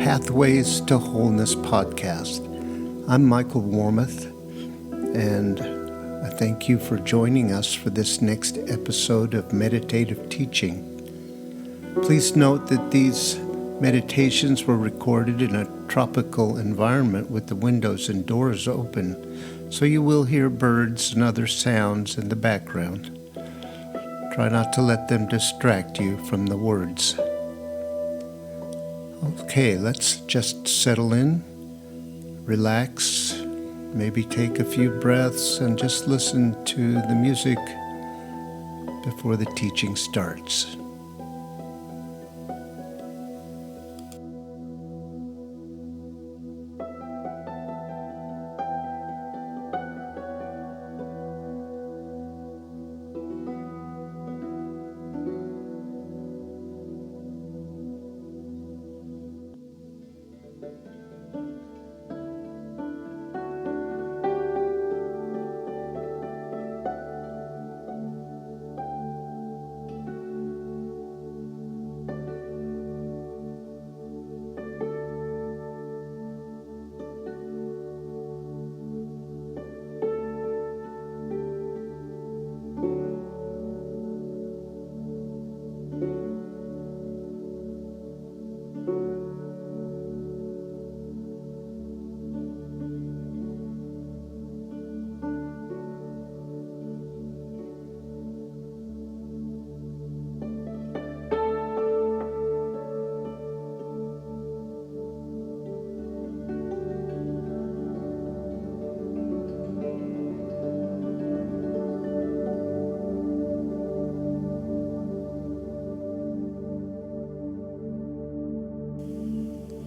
Pathways to Wholeness podcast. I'm Michael Warmoth, and I thank you for joining us for this next episode of meditative teaching. Please note that these meditations were recorded in a tropical environment with the windows and doors open, so you will hear birds and other sounds in the background. Try not to let them distract you from the words. Okay, let's just settle in, relax, maybe take a few breaths and just listen to the music before the teaching starts.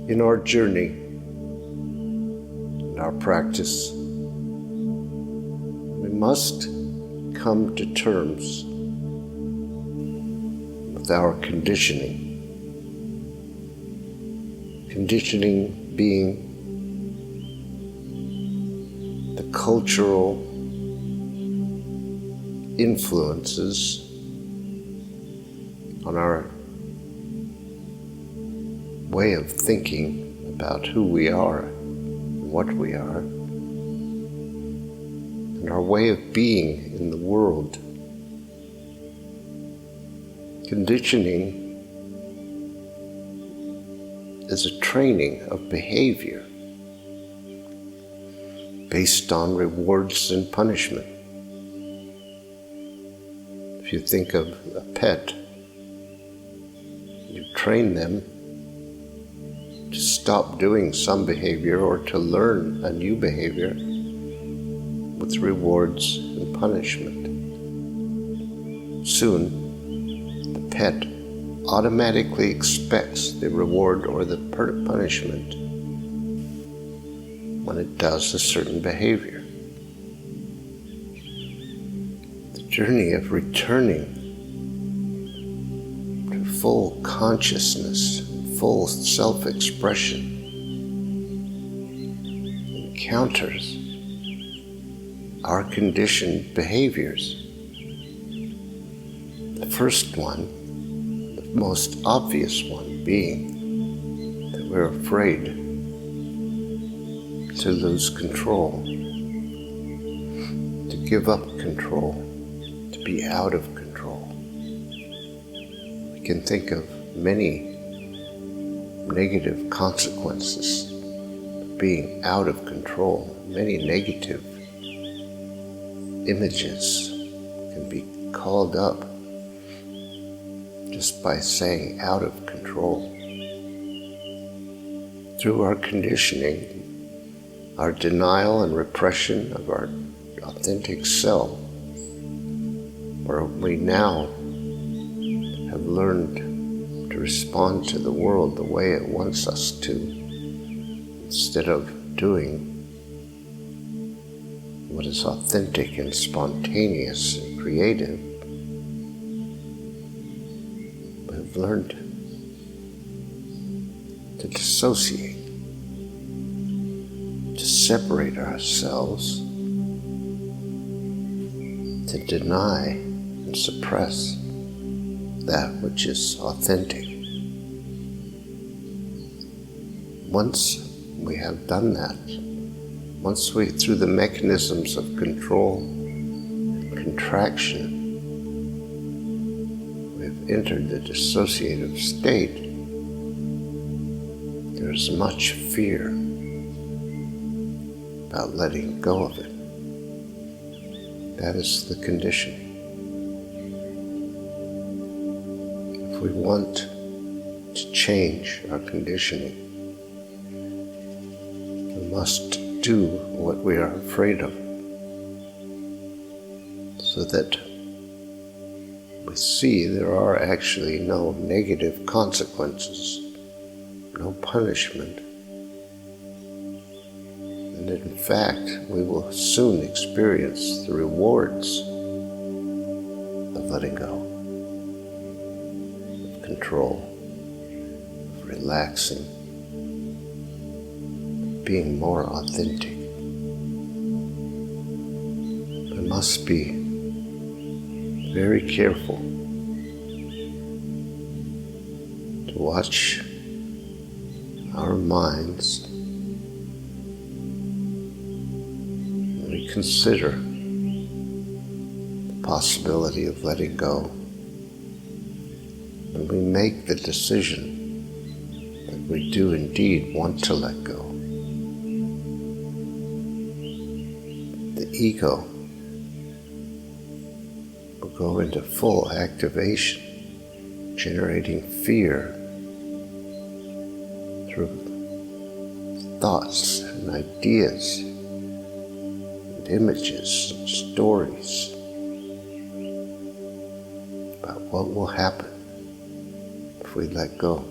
In our journey, in our practice, we must come to terms with our conditioning. Conditioning being the cultural influences on our way of thinking about who we are and what we are, and our way of being in the world. Conditioning is a training of behavior based on rewards and punishment. If you think of a pet, you train them to stop doing some behavior or to learn a new behavior with rewards and punishment. Soon, the pet automatically expects the reward or the punishment when it does a certain behavior. The journey of returning to full consciousness, full self-expression encounters our conditioned behaviors. The first one, the most obvious one, being that we're afraid to lose control, to give up control, to be out of control. We can think of many negative consequences of being out of control. Many negative images can be called up just by saying out of control. Through our conditioning, our denial and repression of our authentic self, where we now have learned to respond to the world the way it wants us to, instead of doing what is authentic and spontaneous and creative. We have learned to dissociate, to separate ourselves, to deny and suppress that which is authentic. once we have done that, once we, through the mechanisms of control and contraction, we've entered the dissociative state, there's much fear about letting go of it. That is the conditioning. If we want to change our conditioning, we must do what we are afraid of, so that we see there are actually no negative consequences, no punishment, and that in fact we will soon experience the rewards of letting go, of control, of relaxing, being more authentic. We must be very careful to watch our minds when we consider the possibility of letting go, when we make the decision that we do indeed want to let go. The ego will go into full activation, generating fear through thoughts and ideas and images and stories about what will happen if we let go.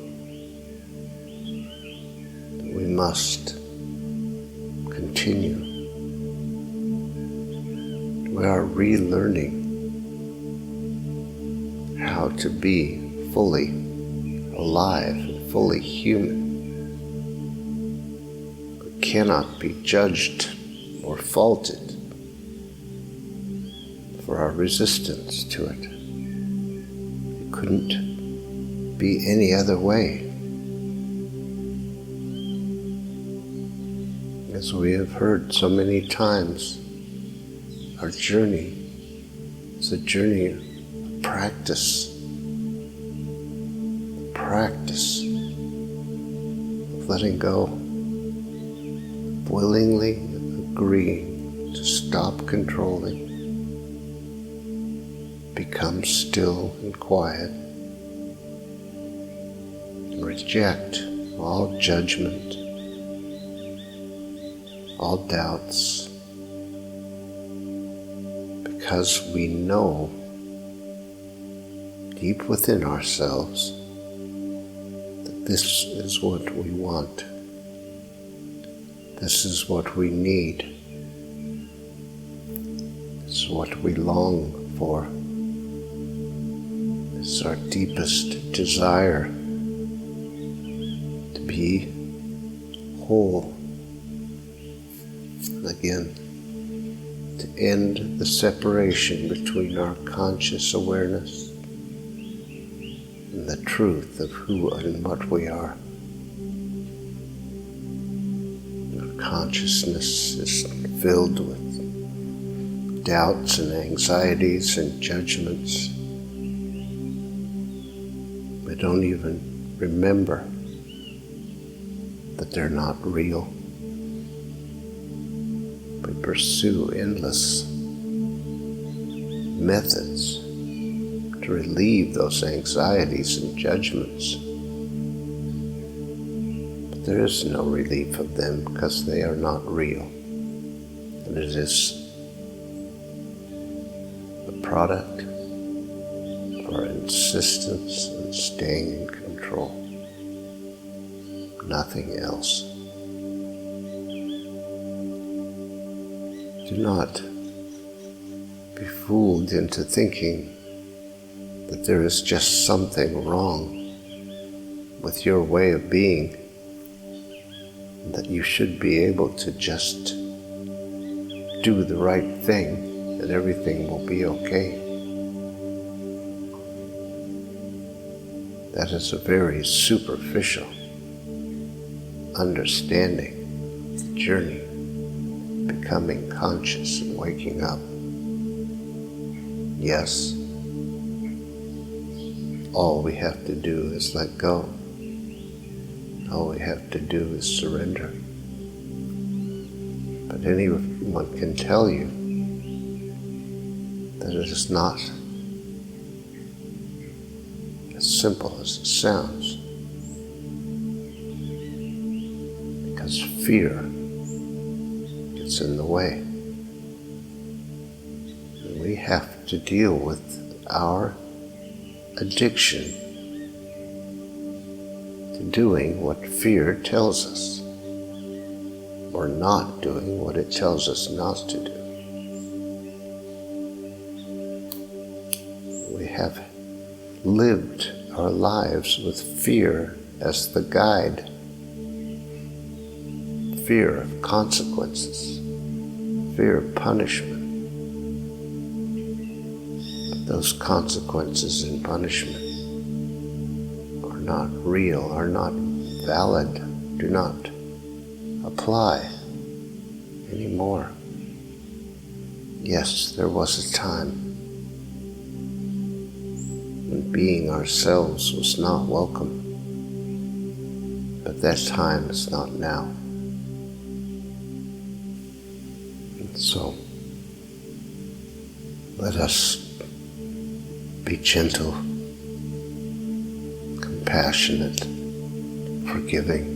We must continue. We are relearning how to be fully alive and fully human. We cannot be judged or faulted for our resistance to it. It couldn't be any other way. As we have heard so many times, our journey is a journey of practice of letting go, of willingly agreeing to stop controlling, become still and quiet, and reject all judgment, all doubts, because we know deep within ourselves that this is what we want. This is what we need. This is what we long for. This is our deepest desire, to be whole. And again, to end the separation between our conscious awareness and the truth of who and what we are. Our consciousness is filled with doubts and anxieties and judgments. We don't even remember that they're not real. We pursue endless methods to relieve those anxieties and judgments. But there is no relief of them because they are not real. And it is the product of our insistence on staying in control. Nothing else. Do not be fooled into thinking that there is just something wrong with your way of being, and that you should be able to just do the right thing and everything will be okay. That is a very superficial understanding the journey, becoming conscious and waking up. Yes, all we have to do is let go. All we have to do is surrender. But anyone can tell you that it is not as simple as it sounds, because fear gets in the way. And we have to deal with our addiction to doing what fear tells us, or not doing what it tells us not to do. We have lived our lives with fear as the guide. Fear of consequences, fear of punishment. But those consequences and punishment are not real, are not valid, do not apply anymore. Yes, there was a time when being ourselves was not welcome, but that time is not now. And so, let us be gentle, compassionate, forgiving.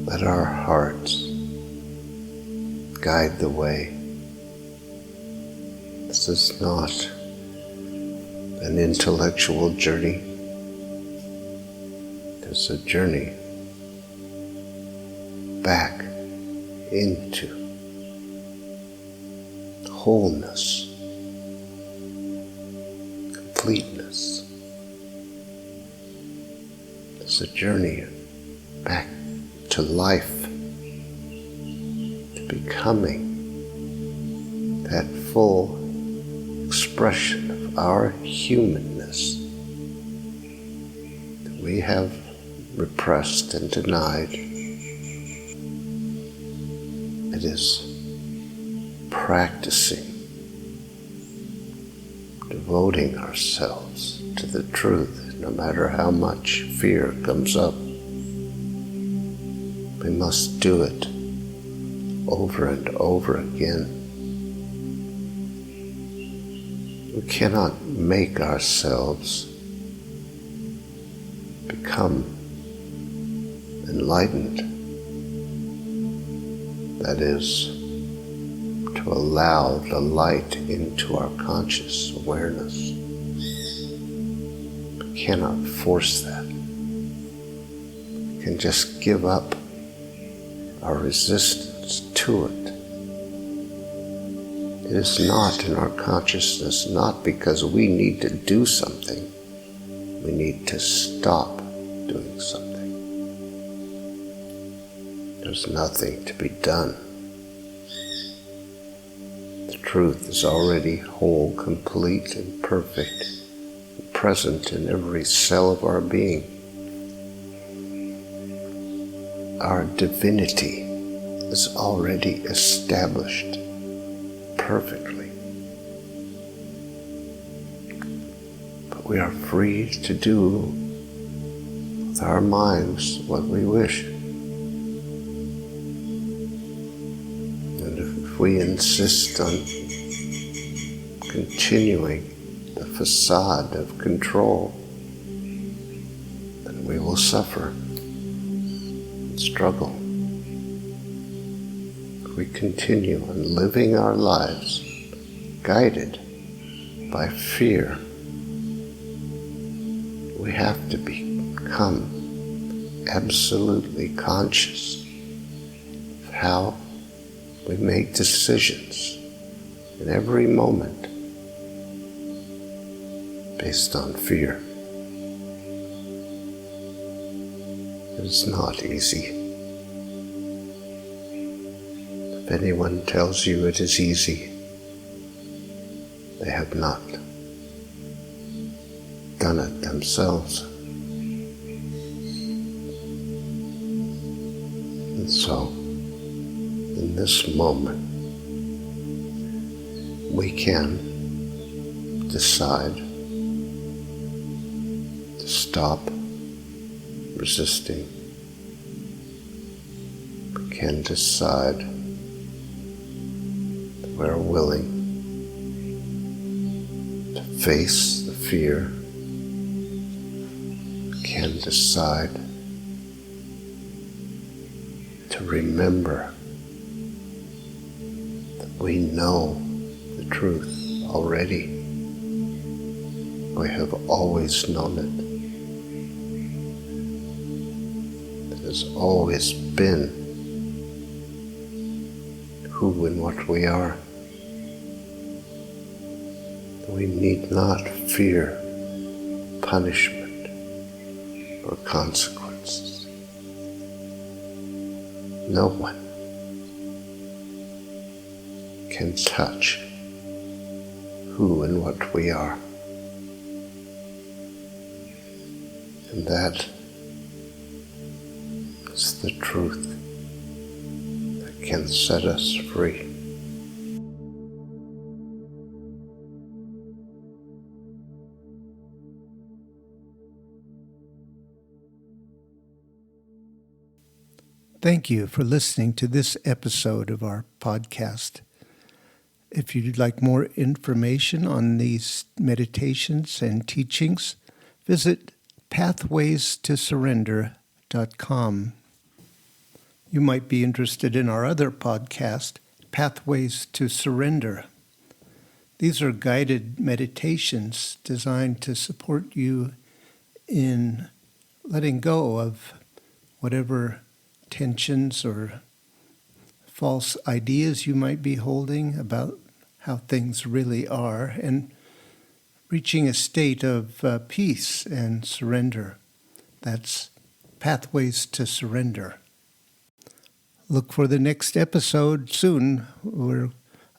Let our hearts guide the way. This is not an intellectual journey. It's a journey back into wholeness, completeness. It's a journey back to life, to becoming that full expression of our humanness that we have repressed and denied. It is practicing, devoting ourselves to the truth, no matter how much fear comes up. We must do it over and over again. We cannot make ourselves become enlightened. That is, to allow the light into our conscious awareness. We cannot force that. We can just give up our resistance to it. It is not in our consciousness, not because we need to do something. We need to stop doing something. There's nothing to be done. The truth is already whole, complete, and perfect, and present in every cell of our being. Our divinity is already established perfectly. But we are free to do with our minds what we wish. And if we insist on continuing the facade of control, then we will suffer and struggle. We continue on living our lives guided by fear. We have to become absolutely conscious of how we make decisions in every moment based on fear. It is not easy. If anyone tells you it is easy, they have not done it themselves. So, in this moment, we can decide to stop resisting. We can decide that we're willing to face the fear. We can decide to remember that we know the truth already. We have always known it. It has always been who and what we are. We need not fear punishment or consequences. No one can touch who and what we are. And that is the truth that can set us free. Thank you for listening to this episode of our podcast. If you'd like more information on these meditations and teachings, visit pathwaystosurrender.com. You might be interested in our other podcast, Pathways to Surrender. These are guided meditations designed to support you in letting go of whatever tensions or false ideas you might be holding about how things really are, and reaching a state of peace and surrender. That's Pathways to Surrender. Look for the next episode soon. We're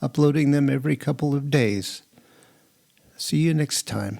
uploading them every couple of days. See you next time.